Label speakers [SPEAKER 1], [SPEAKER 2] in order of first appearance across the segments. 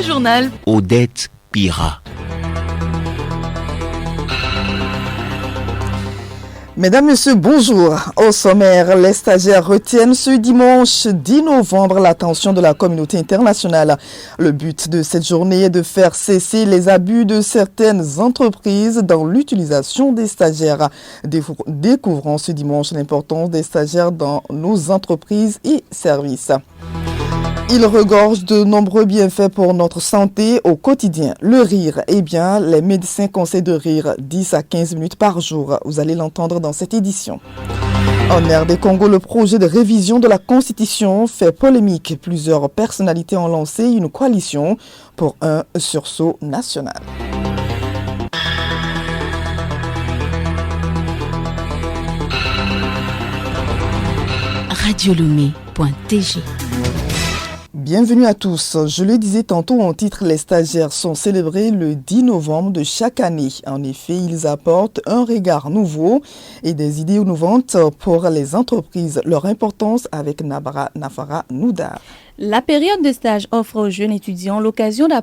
[SPEAKER 1] Le journal
[SPEAKER 2] Odette Pira.
[SPEAKER 3] Mesdames, Messieurs, bonjour. Au sommaire, les stagiaires retiennent ce dimanche 10 novembre l'attention de la communauté internationale. Le but de cette journée est de faire cesser les abus de certaines entreprises dans l'utilisation des stagiaires. Découvrons ce dimanche l'importance des stagiaires dans nos entreprises et services. Il regorge de nombreux bienfaits pour notre santé au quotidien. Le rire, eh bien, les médecins conseillent de rire 10 à 15 minutes par jour. Vous allez l'entendre dans cette édition. En RD Congo, le projet de révision de la Constitution fait polémique. Plusieurs personnalités ont lancé une coalition pour un sursaut national.
[SPEAKER 1] radiolomé.tg.
[SPEAKER 3] Bienvenue à tous. Je le disais tantôt en titre, les stagiaires sont célébrés le 10 novembre de chaque année. En effet, ils apportent un regard nouveau et des idées innovantes pour les entreprises. Leur importance avec Nafara Noudar.
[SPEAKER 4] La période de stage offre aux jeunes étudiants l'occasion de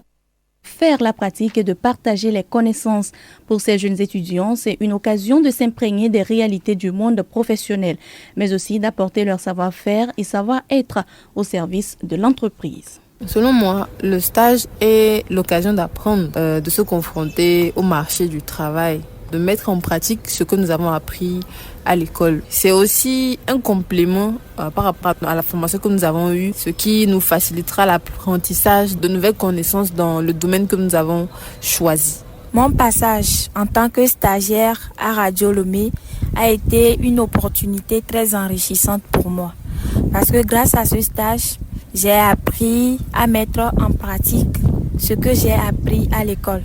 [SPEAKER 4] faire la pratique et de partager les connaissances. Pour ces jeunes étudiants, c'est une occasion de s'imprégner des réalités du monde professionnel, mais aussi d'apporter leur savoir-faire et savoir-être au service de l'entreprise.
[SPEAKER 5] Selon moi, le stage est l'occasion d'apprendre, de se confronter au marché du travail, de mettre en pratique ce que nous avons appris à l'école. C'est aussi un complément par rapport à la formation que nous avons eue, ce qui nous facilitera l'apprentissage de nouvelles connaissances dans le domaine que nous avons choisi.
[SPEAKER 6] Mon passage en tant que stagiaire à Radio Lomé a été une opportunité très enrichissante pour moi. Parce que grâce à ce stage, j'ai appris à mettre en pratique ce que j'ai appris à l'école.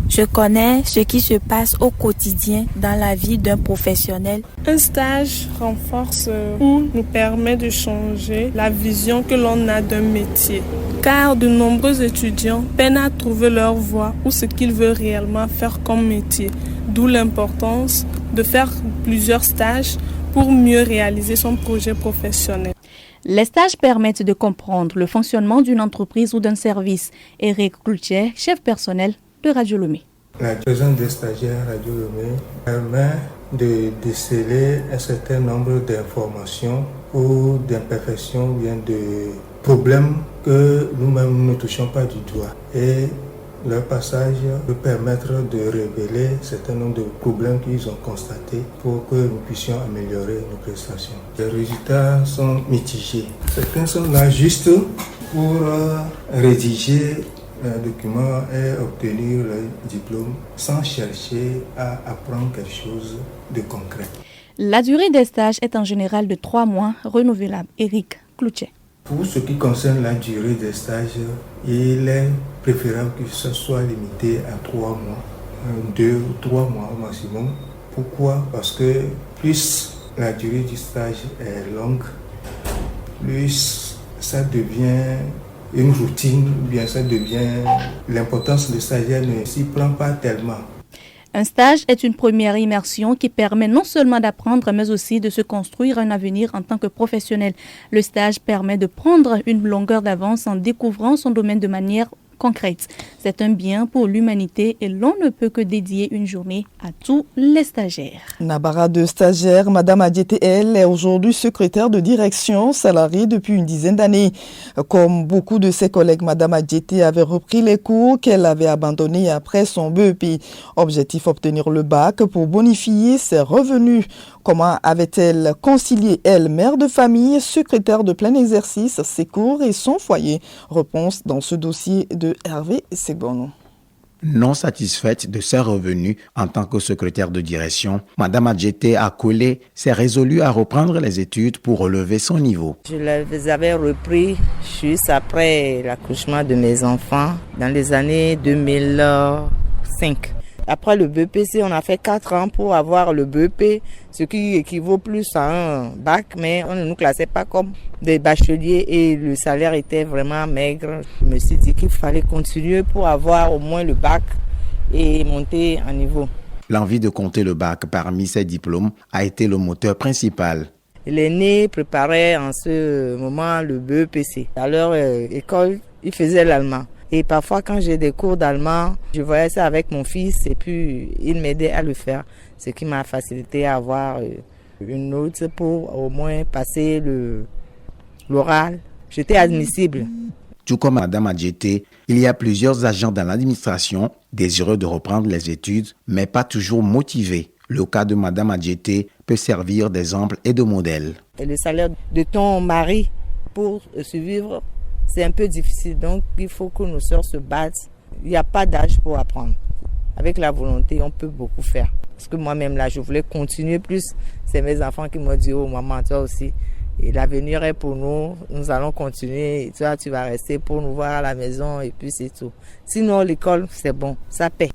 [SPEAKER 6] Je connais ce qui se passe au quotidien dans la vie d'un professionnel.
[SPEAKER 7] Un stage renforce ou nous permet de changer la vision que l'on a d'un métier. Car de nombreux étudiants peinent à trouver leur voie ou ce qu'ils veulent réellement faire comme métier. D'où l'importance de faire plusieurs stages pour mieux réaliser son projet professionnel.
[SPEAKER 4] Les stages permettent de comprendre le fonctionnement d'une entreprise ou d'un service. Eric Cloutier, chef personnel de Radio Lomé.
[SPEAKER 8] La présence des stagiaires à Radio Lomé permet de déceler un certain nombre d'informations ou d'imperfections ou bien de problèmes que nous-mêmes ne touchons pas du doigt. Et leur passage peut permettre de révéler un certain nombre de problèmes qu'ils ont constatés pour que nous puissions améliorer nos prestations. Les résultats sont mitigés. Certains sont là juste pour rédiger un document et obtenir le diplôme sans chercher à apprendre quelque chose de concret.
[SPEAKER 4] La durée des stages est en général de 3 mois, renouvelable. Eric Cloutier.
[SPEAKER 8] Pour ce qui concerne la durée des stages, il est préférable que ce soit limité à 3 mois, 2 ou 3 mois au maximum. Pourquoi? Parce que plus la durée du stage est longue, plus ça devient une routine, ou bien ça devient l'importance du stagiaire ne s'y prend pas tellement.
[SPEAKER 4] Un stage est une première immersion qui permet non seulement d'apprendre, mais aussi de se construire un avenir en tant que professionnel. Le stage permet de prendre une longueur d'avance en découvrant son domaine de manière concrète. C'est un bien pour l'humanité et l'on ne peut que dédier une journée à tous les stagiaires.
[SPEAKER 3] Nabara de stagiaire, Madame Adjete, elle est aujourd'hui secrétaire de direction, salariée depuis une dizaine d'années. Comme beaucoup de ses collègues, Madame Adjete avait repris les cours qu'elle avait abandonnés après son BEP. Objectif, obtenir le bac pour bonifier ses revenus. Comment avait-elle concilié, elle, mère de famille, secrétaire de plein exercice, ses cours et son foyer? Réponse dans ce dossier de Hervé Segbono.
[SPEAKER 2] Non satisfaite de ses revenus en tant que secrétaire de direction, Madame Adjete Akole s'est résolue à reprendre les études pour relever son niveau.
[SPEAKER 9] Je les avais repris juste après l'accouchement de mes enfants dans les années 2005. Après le BEPC, on a fait 4 ans pour avoir le BEP, ce qui équivaut plus à un bac, mais on ne nous classait pas comme des bacheliers et le salaire était vraiment maigre. Je me suis dit qu'il fallait continuer pour avoir au moins le bac et monter en niveau.
[SPEAKER 2] L'envie de compter le bac parmi ses diplômes a été le moteur principal.
[SPEAKER 9] L'aîné préparait en ce moment le BEPC. À leur école, il faisait l'allemand. Et parfois, quand j'ai des cours d'allemand, je voyais ça avec mon fils et puis il m'aidait à le faire. Ce qui m'a facilité à avoir une note pour au moins passer l'oral. J'étais admissible.
[SPEAKER 2] Tout comme Mme Adjeté, il y a plusieurs agents dans l'administration désireux de reprendre les études, mais pas toujours motivés. Le cas de Mme Adjeté peut servir d'exemple et de modèle.
[SPEAKER 9] Et le salaire de ton mari pour survivre, c'est un peu difficile. Donc, il faut que nos sœurs se battent. Il n'y a pas d'âge pour apprendre. Avec la volonté, on peut beaucoup faire. Parce que moi-même, là, je voulais continuer plus. C'est mes enfants qui m'ont dit, oh maman, toi aussi. Et l'avenir est pour nous. Nous allons continuer. Et toi, tu vas rester pour nous voir à la maison et puis c'est tout. Sinon, l'école, c'est bon. Ça paie.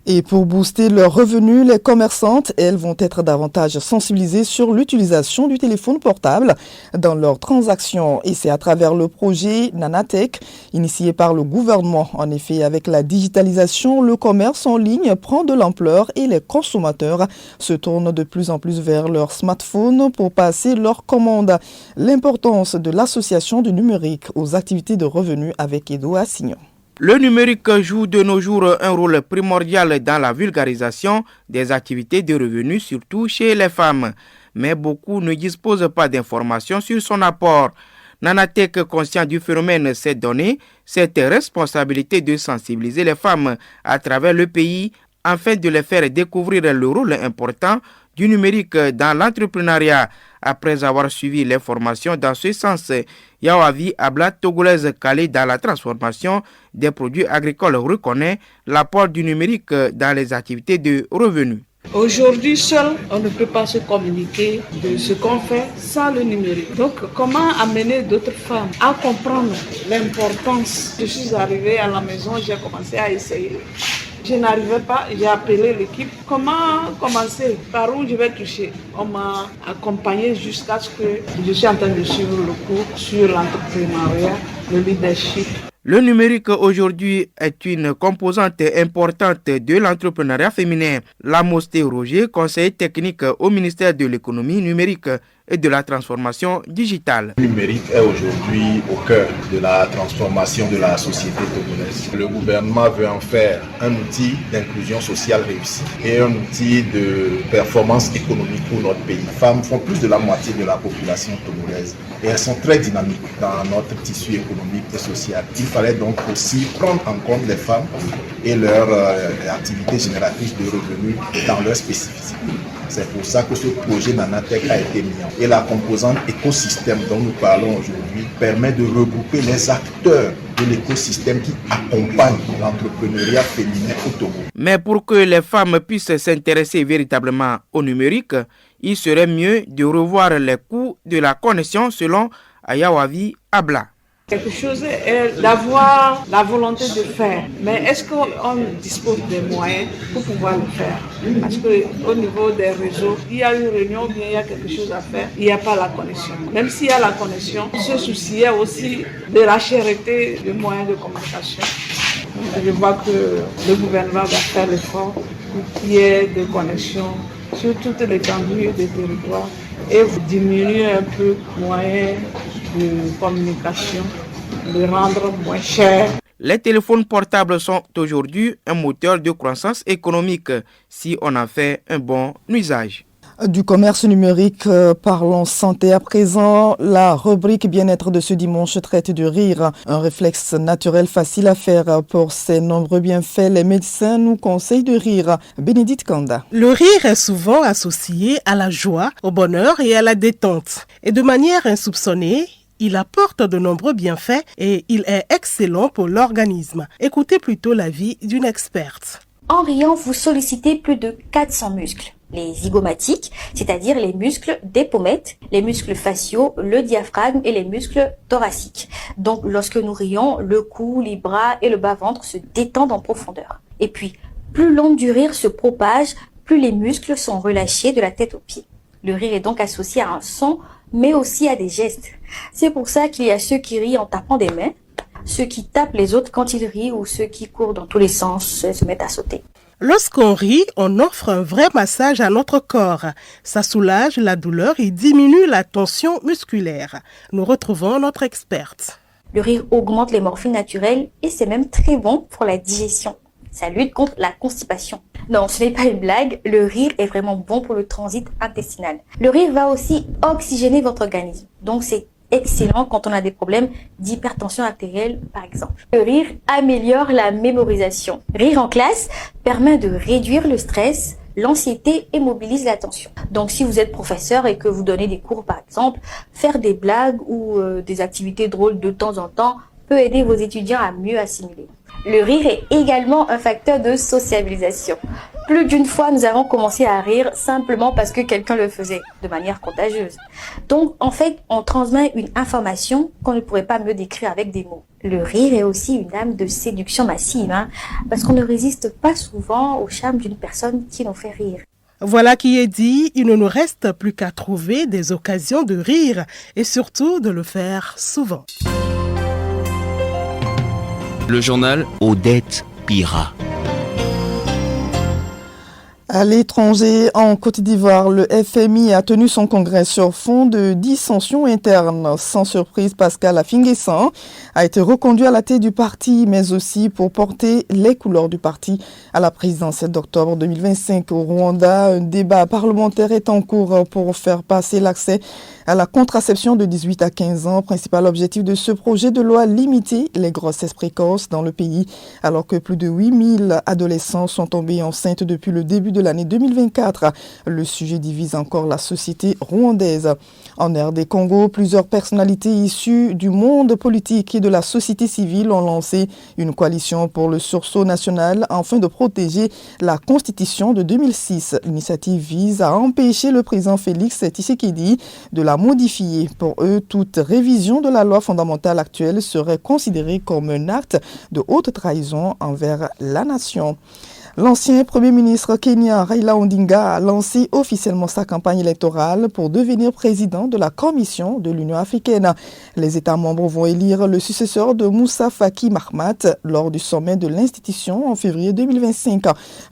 [SPEAKER 3] Et pour booster leurs revenus, les commerçantes, elles, vont être davantage sensibilisées sur l'utilisation du téléphone portable dans leurs transactions. Et c'est à travers le projet Nanatech, initié par le gouvernement. En effet, avec la digitalisation, le commerce en ligne prend de l'ampleur et les consommateurs se tournent de plus en plus vers leur smartphone pour passer leurs commandes. L'importance de l'association du numérique aux activités de revenus avec Edo Assignon.
[SPEAKER 1] Le numérique joue de nos jours un rôle primordial dans la vulgarisation des activités de revenus, surtout chez les femmes. Mais beaucoup ne disposent pas d'informations sur son apport. Nanatech, conscient du phénomène, s'est donné cette responsabilité de sensibiliser les femmes à travers le pays afin de les faire découvrir le rôle important du numérique dans l'entrepreneuriat. Après avoir suivi les formations dans ce sens, Yawavi Abla, togolaise calée dans la transformation des produits agricoles, reconnaît l'apport du numérique dans les activités de revenus.
[SPEAKER 10] Aujourd'hui, seul, on ne peut pas se communiquer de ce qu'on fait sans le numérique. Donc, comment amener d'autres femmes à comprendre l'importance? Je suis arrivée à la maison, j'ai commencé à essayer. Je n'arrivais pas, j'ai appelé l'équipe. Comment commencer? Par où je vais toucher? On m'a accompagné jusqu'à ce que je suis en train de suivre le cours sur l'entrepreneuriat, le leadership.
[SPEAKER 1] Le numérique aujourd'hui est une composante importante de l'entrepreneuriat féminin. Lamosté Roger, conseiller technique au ministère de l'économie numérique et de la transformation digitale.
[SPEAKER 11] Le numérique est aujourd'hui au cœur de la transformation de la société togolaise. Le gouvernement veut en faire un outil d'inclusion sociale réussi et un outil de performance économique pour notre pays. Les femmes font plus de la moitié de la population togolaise et elles sont très dynamiques dans notre tissu économique et social. Il fallait donc aussi prendre en compte les femmes et leurs activités génératrices de revenus dans leur spécificité. C'est pour ça que ce projet Nanatech a été mis en place. Et la composante écosystème dont nous parlons aujourd'hui permet de regrouper les acteurs de l'écosystème qui accompagnent l'entrepreneuriat féminin au Togo.
[SPEAKER 1] Mais pour que les femmes puissent s'intéresser véritablement au numérique, il serait mieux de revoir les coûts de la connexion selon Ayawavi Abla.
[SPEAKER 10] Quelque chose est d'avoir la volonté de faire, mais est-ce qu'on dispose des moyens pour pouvoir le faire? Parce qu'au niveau des réseaux, il y a une réunion, bien il y a quelque chose à faire, il n'y a pas la connexion. Même s'il y a la connexion, ce souci est aussi de la cherté des moyens de communication. Je vois que le gouvernement va faire l'effort pour qu'il y ait des connexions sur toute l'étendue des territoires et diminuer un peu les moyens de communication, de rendre moins cher.
[SPEAKER 1] Les téléphones portables sont aujourd'hui un moteur de croissance économique si on en fait un bon usage.
[SPEAKER 3] Du commerce numérique, parlons santé à présent. La rubrique bien-être de ce dimanche traite du rire. Un réflexe naturel facile à faire. Pour ses nombreux bienfaits, les médecins nous conseillent de rire. Bénédicte Kanda.
[SPEAKER 12] Le rire est souvent associé à la joie, au bonheur et à la détente. Et de manière insoupçonnée, il apporte de nombreux bienfaits et il est excellent pour l'organisme. Écoutez plutôt l'avis d'une experte.
[SPEAKER 13] En riant, vous sollicitez plus de 400 muscles. Les zygomatiques, c'est-à-dire les muscles des pommettes, les muscles faciaux, le diaphragme et les muscles thoraciques. Donc, lorsque nous rions, le cou, les bras et le bas-ventre se détendent en profondeur. Et puis, plus l'onde du rire se propage, plus les muscles sont relâchés de la tête aux pieds. Le rire est donc associé à un son, mais aussi à des gestes. C'est pour ça qu'il y a ceux qui rient en tapant des mains, ceux qui tapent les autres quand ils rient ou ceux qui courent dans tous les sens et se mettent à sauter.
[SPEAKER 12] Lorsqu'on rit, on offre un vrai massage à notre corps. Ça soulage la douleur et diminue la tension musculaire. Nous retrouvons notre experte.
[SPEAKER 13] Le rire augmente les morphines naturelles et c'est même très bon pour la digestion. Ça lutte contre la constipation. Non, ce n'est pas une blague, le rire est vraiment bon pour le transit intestinal. Le rire va aussi oxygéner votre organisme. Donc c'est excellent quand on a des problèmes d'hypertension artérielle, par exemple. Le rire améliore la mémorisation. Rire en classe permet de réduire le stress, l'anxiété et mobilise l'attention. Donc si vous êtes professeur et que vous donnez des cours par exemple, faire des blagues ou des activités drôles de temps en temps peut aider vos étudiants à mieux assimiler. Le rire est également un facteur de sociabilisation. Plus d'une fois, nous avons commencé à rire simplement parce que quelqu'un le faisait, de manière contagieuse. Donc, en fait, on transmet une information qu'on ne pourrait pas mieux décrire avec des mots. Le rire est aussi une âme de séduction massive, parce qu'on ne résiste pas souvent au charme d'une personne qui nous fait rire.
[SPEAKER 12] Voilà qui est dit, il ne nous reste plus qu'à trouver des occasions de rire et surtout de le faire souvent.
[SPEAKER 14] Le journal Odette Pira.
[SPEAKER 3] À l'étranger, en Côte d'Ivoire, le FMI a tenu son congrès sur fond de dissensions internes. Sans surprise, Pascal Affinguessan a été reconduit à la tête du parti, mais aussi pour porter les couleurs du parti à la présidentielle d'octobre 2025. Au Rwanda, un débat parlementaire est en cours pour faire passer l'accès à la contraception de 18 à 15 ans. Principal objectif de ce projet de loi, limiter les grossesses précoces dans le pays, alors que plus de 8000 adolescents sont tombés enceintes depuis le début de l'année 2024. Le sujet divise encore la société rwandaise. En RD Congo, plusieurs personnalités issues du monde politique et de la société civile ont lancé une coalition pour le sursaut national afin de protéger la Constitution de 2006. L'initiative vise à empêcher le président Félix Tshisekedi de la modifier. Pour eux, toute révision de la loi fondamentale actuelle serait considérée comme un acte de haute trahison envers la nation. L'ancien Premier ministre kenyan Raila Odinga a lancé officiellement sa campagne électorale pour devenir président de la Commission de l'Union africaine. Les États membres vont élire le successeur de Moussa Faki Mahamat lors du sommet de l'institution en février 2025.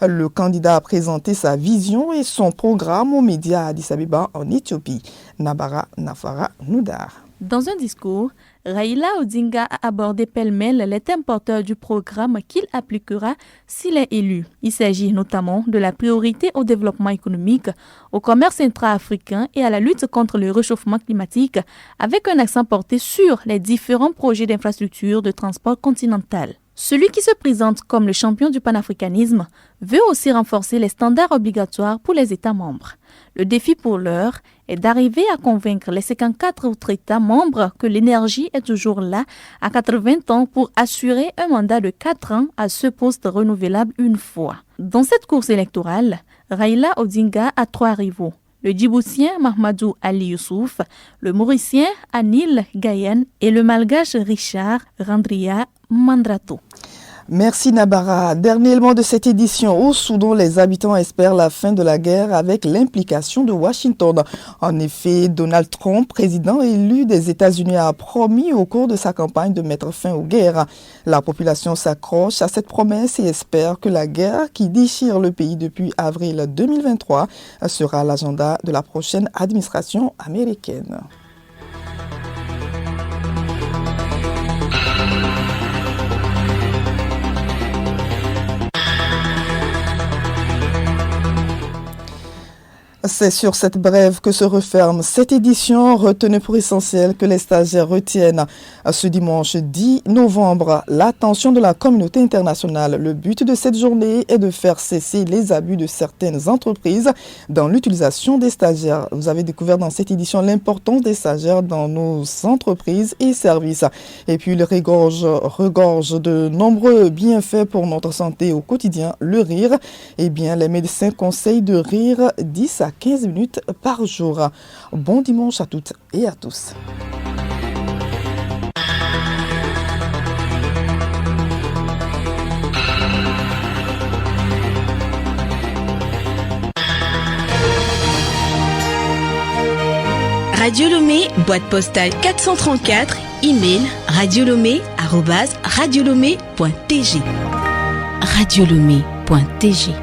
[SPEAKER 3] Le candidat a présenté sa vision et son programme aux médias à Addis Abeba en Éthiopie. Nabara Nafara Noudar.
[SPEAKER 4] Dans un discours, Raila Odinga a abordé pêle-mêle les thèmes porteurs du programme qu'il appliquera s'il est élu. Il s'agit notamment de la priorité au développement économique, au commerce intra-africain et à la lutte contre le réchauffement climatique, avec un accent porté sur les différents projets d'infrastructure de transport continental. Celui qui se présente comme le champion du panafricanisme veut aussi renforcer les standards obligatoires pour les États membres. Le défi pour l'heure est d'arriver à convaincre les 54 autres États membres que l'énergie est toujours là à 80 ans pour assurer un mandat de 4 ans à ce poste renouvelable une fois. Dans cette course électorale, Raila Odinga a 3 rivaux. Le Djiboutien Mahamadou Ali Youssouf, le Mauricien Anil Gayen et le Malgache Richard Randria Mandrato.
[SPEAKER 3] Merci Nabara. Dernier élément de cette édition. Au Soudan, les habitants espèrent la fin de la guerre avec l'implication de Washington. En effet, Donald Trump, président élu des États-Unis, a promis au cours de sa campagne de mettre fin aux guerres. La population s'accroche à cette promesse et espère que la guerre qui déchire le pays depuis avril 2023 sera à l'agenda de la prochaine administration américaine. C'est sur cette brève que se referme cette édition. Retenez pour essentiel que les stagiaires retiennent ce dimanche 10 novembre l'attention de la communauté internationale. Le but de cette journée est de faire cesser les abus de certaines entreprises dans l'utilisation des stagiaires. Vous avez découvert dans cette édition l'importance des stagiaires dans nos entreprises et services. Et puis il regorge de nombreux bienfaits pour notre santé au quotidien. Le rire, eh bien les médecins conseillent de rire 10 à 15 minutes par jour. Bon dimanche à toutes et à tous.
[SPEAKER 15] Radio Lomé, boîte postale 434, email radiolomé@radiolomé.tg. radiolomé.tg